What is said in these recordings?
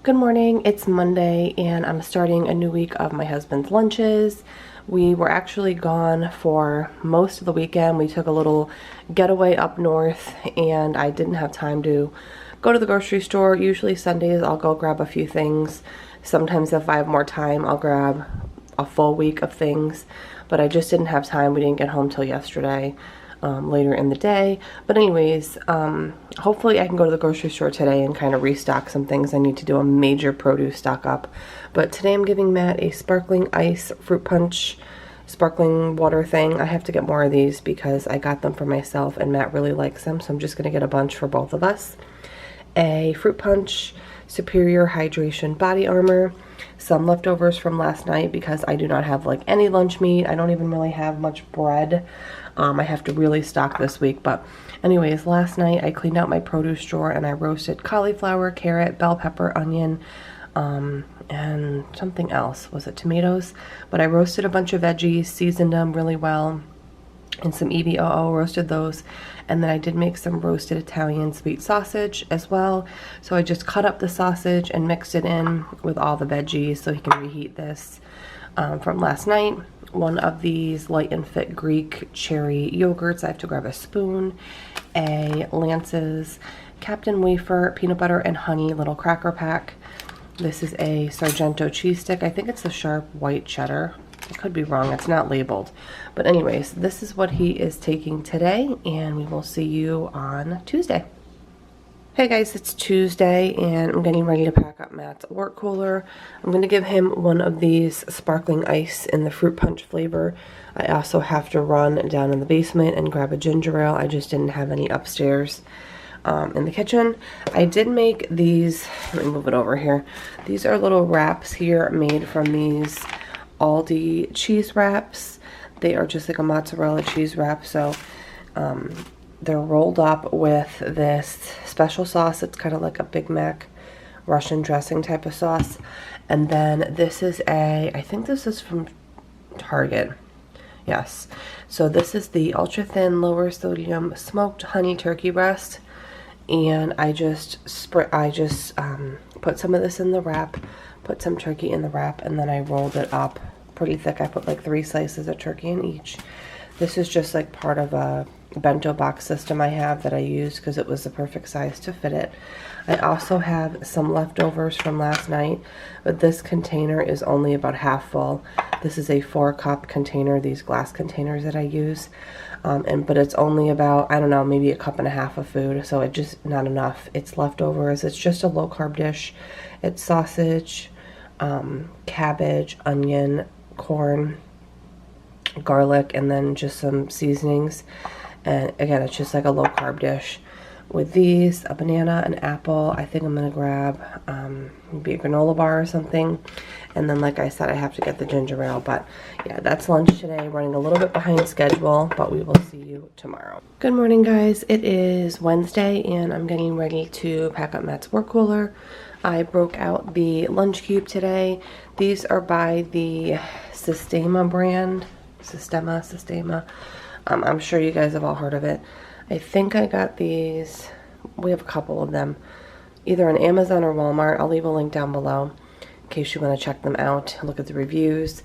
Good morning, it's Monday and I'm starting a new week of my husband's lunches. We were actually gone for most of the weekend. We took a little getaway up north and I didn't have time to go to the grocery store. Usually Sundays I'll go grab a few things. Sometimes if I have more time I'll grab a full week of things, but I just didn't have time. We didn't get home till yesterday. Later in the day. But anyways, hopefully I can go to the grocery store today and kind of restock some things. I need to do a major produce stock up. But today I'm giving Matt a sparkling ice fruit punch sparkling water thing. I have to get more of these because I got them for myself and Matt really likes them. So I'm just going to get a bunch for both of us. A fruit punch superior hydration body armor. Some leftovers from last night because I do not have like any lunch meat. I don't even really have much bread. I have to really stock this week, but anyways, last night I cleaned out my produce drawer and I roasted cauliflower, carrot, bell pepper, onion, and something else. Was it tomatoes? But I roasted a bunch of veggies, seasoned them really well, and some EVOO, roasted those. And then I did make some roasted Italian sweet sausage as well. So I just cut up the sausage and mixed it in with all the veggies so he can reheat this from last night. One of these Light and Fit Greek cherry yogurts. I have to grab a spoon. A Lance's Captain Wafer peanut butter and honey little cracker pack. This is a Sargento cheese stick. I think it's the sharp white cheddar. I could be wrong, it's not labeled. But anyways, this is what he is taking today, and we will see you on Tuesday. Hey guys, it's Tuesday, and I'm getting ready to pack up Matt's work cooler. I'm going to give him one of these sparkling ice in the fruit punch flavor. I also have to run down in the basement and grab a ginger ale. I just didn't have any upstairs in the kitchen. I did make these, let me move it over here. These are little wraps here made from these Aldi cheese wraps. They are just like a mozzarella cheese wrap, so they're rolled up with this special sauce. It's kind of like a Big Mac Russian dressing type of sauce. And then this is I think this is from Target. Yes. So this is the ultra thin, lower sodium smoked honey turkey breast. And I just put some of this in the wrap, put some turkey in the wrap, and then I rolled it up pretty thick. I put like 3 slices of turkey in each. This is just like part of a bento box system I have that I use because it was the perfect size to fit it. I also have some leftovers from last night, but this container is only about half full. This is a 4-cup container, these glass containers that I use. But it's only about, I don't know, maybe a cup and a half of food, so it's just not enough. It's leftovers. It's just a low-carb dish. It's sausage, cabbage, onion, corn, garlic, and then just some seasonings. And again, it's just like a low-carb dish. With these, a banana, an apple, I think I'm going to grab maybe a granola bar or something. And then, like I said, I have to get the ginger ale. But yeah, that's lunch today. Running a little bit behind schedule, but we will see you tomorrow. Good morning, guys. It is Wednesday, and I'm getting ready to pack up Matt's work cooler. I broke out the lunch cube today. These are by the Sistema brand. Sistema. I'm sure you guys have all heard of it. I think I got these, we have a couple of them, either on Amazon or Walmart. I'll leave a link down below in case you want to check them out, look at the reviews.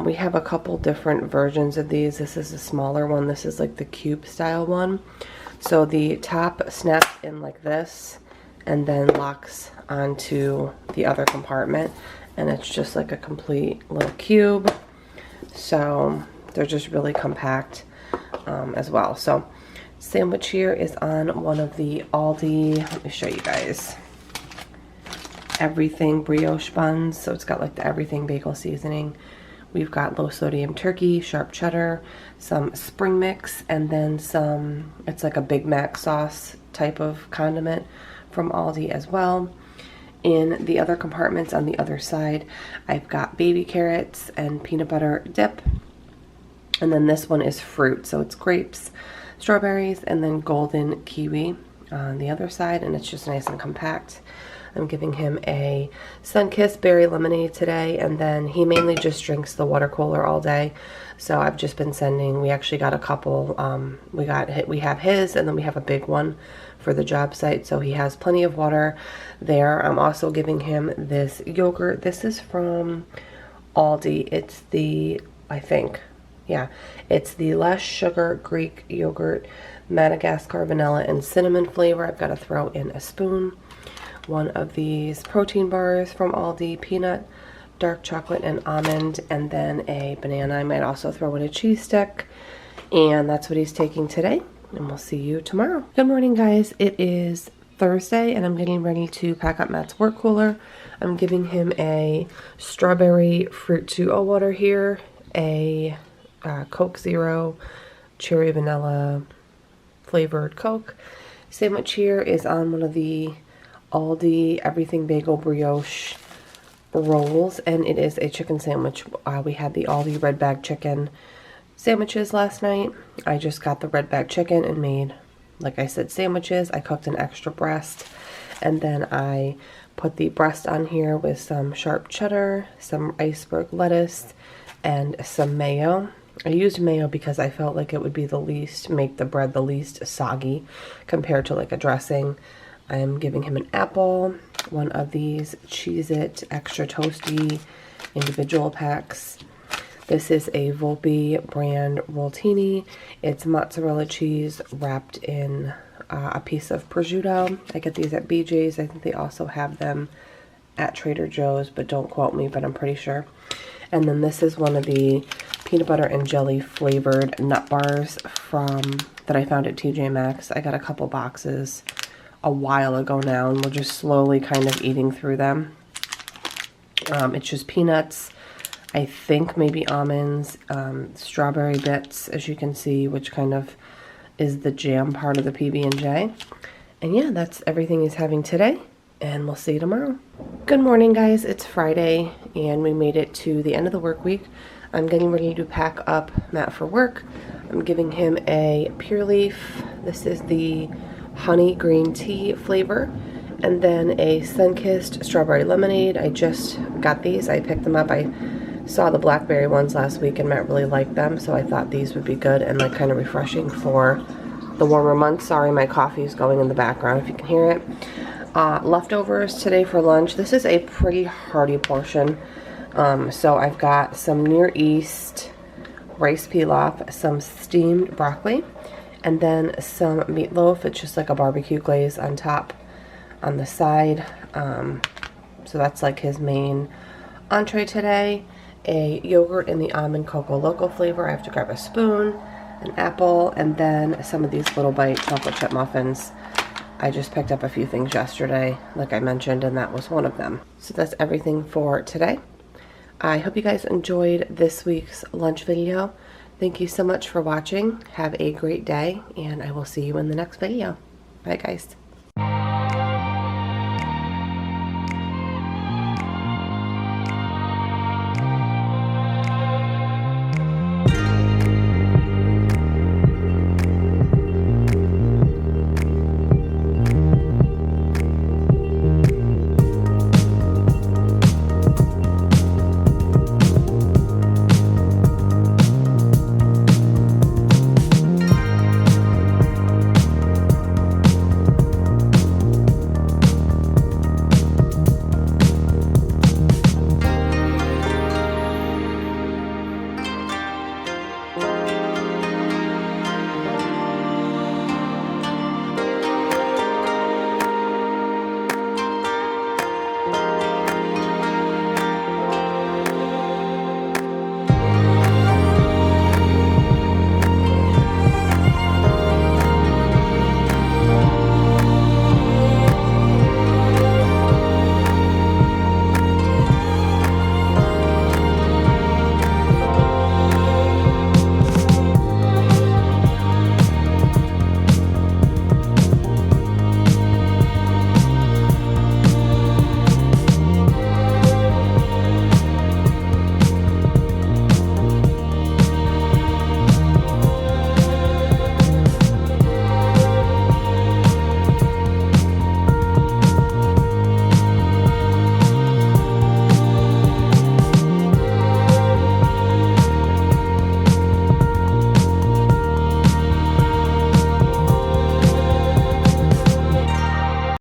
We have a couple different versions of these. This is a smaller one. This is like the cube style one. So the top snaps in like this and then locks onto the other compartment. And it's just like a complete little cube. So they're just really compact as well. So sandwich here is on one of the Aldi, let me show you guys, everything brioche buns. So it's got like the everything bagel seasoning. We've got low sodium turkey, sharp cheddar, some spring mix, and then some, it's like a Big Mac sauce type of condiment from Aldi as well. In the other compartments on the other side, I've got baby carrots and peanut butter dip. And then this one is fruit, so it's grapes, strawberries, and then golden kiwi on the other side, and it's just nice and compact. I'm giving him a Sunkist berry lemonade today, and then he mainly just drinks the water cooler all day. So I've just been sending, we actually got a couple, we have his, and then we have a big one for the job site, so he has plenty of water there. I'm also giving him this yogurt. This is from Aldi. It's the, I think, yeah, it's the less sugar Greek yogurt, Madagascar vanilla and cinnamon flavor. I've got to throw in a spoon. One of these protein bars from Aldi, peanut, dark chocolate, and almond, and then a banana. I might also throw in a cheese stick, and that's what he's taking today, and we'll see you tomorrow. Good morning, guys. It is Thursday, and I'm getting ready to pack up Matt's work cooler. I'm giving him a strawberry fruit 2-0 water here, a Coke Zero cherry vanilla flavored Coke. Sandwich here is on one of the Aldi Everything Bagel Brioche rolls, and it is a chicken sandwich. We had the Aldi red bag chicken sandwiches last night. I just got the red bag chicken and made, like I said, sandwiches. I cooked an extra breast, and then I put the breast on here with some sharp cheddar, some iceberg lettuce, and some mayo. I used mayo because I felt like it would be make the bread the least soggy compared to like a dressing. I'm giving him an apple, one of these Cheez-It extra toasty individual packs. This is a Volpe brand Roltini. It's mozzarella cheese wrapped in a piece of prosciutto. I get these at BJ's. I think they also have them at Trader Joe's, but don't quote me, but I'm pretty sure. And then this is one of the peanut butter and jelly flavored nut bars that I found at TJ Maxx. I got a couple boxes a while ago now, and we're just slowly kind of eating through them. It's just peanuts, I think maybe almonds, strawberry bits, as you can see, which kind of is the jam part of the PB&J. And yeah, that's everything he's having today, and we'll see you tomorrow. Good morning, guys. It's Friday, and we made it to the end of the work week. I'm getting ready to pack up Matt for work. I'm giving him a Pure Leaf. This is the honey green tea flavor, and then a Sunkist strawberry lemonade. I just got these. I picked them up. I saw the blackberry ones last week, and Matt really liked them, so I thought these would be good and like kind of refreshing for the warmer months. Sorry, my coffee is going in the background if you can hear it. Leftovers today for lunch. This is a pretty hearty portion. So I've got some Near East rice pilaf, some steamed broccoli, and then some meatloaf. It's just like a barbecue glaze on top, on the side. So that's like his main entree today. A yogurt in the almond cocoa loco flavor. I have to grab a spoon, an apple, and then some of these Little Bite chocolate chip muffins. I just picked up a few things yesterday, like I mentioned, and that was one of them. So that's everything for today. I hope you guys enjoyed this week's lunch video. Thank you so much for watching. Have a great day, and I will see you in the next video. Bye, guys.